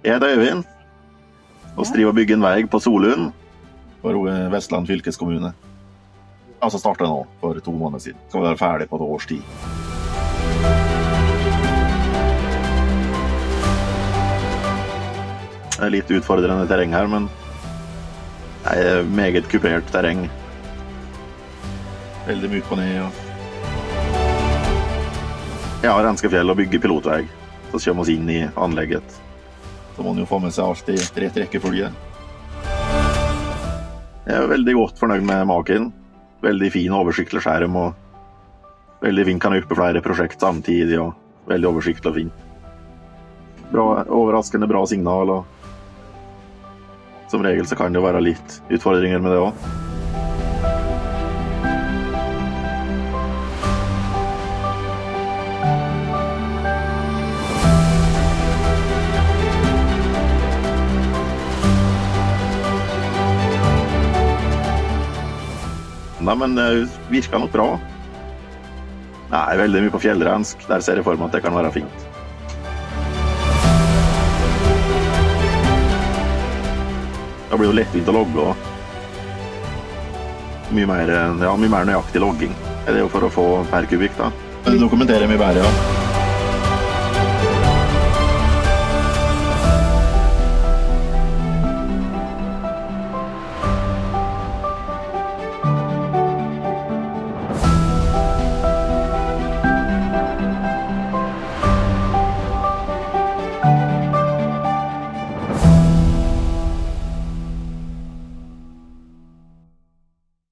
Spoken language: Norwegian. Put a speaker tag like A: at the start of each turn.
A: Jeg heter Øyvind, og driver og bygger en vei på Solund for Vestland fylkeskommune. Altså startet nå, for 2 måneder siden. Skal være ferdig på et års tid. Det er litt utfordrende terreng her, men det er meget kupert terreng. Veldig mye på ned. Jeg har Renskefjell og bygger pilotvei, så kommer vi inn i anlegget. Så må man jo få med seg alt i rett rekkefølge. Jeg er veldig godt fornøyd med maken. Veldig fin oversiktlig skjerm, og veldig fint kan oppe flere prosjekt samtidig, og veldig oversiktlig og fint. Overraskende bra signal, og som regel så kan det være litt utfordringer med det også. Nei, men det virker nok bra. Nei, veldig mye på fjellrensk. Der ser jeg for meg at det kan være fint. Det blir jo lettvint å logge, og mye mer nøyaktig logging. Det er jo for å få per kubikk da. Dokumentere mye bedre, ja.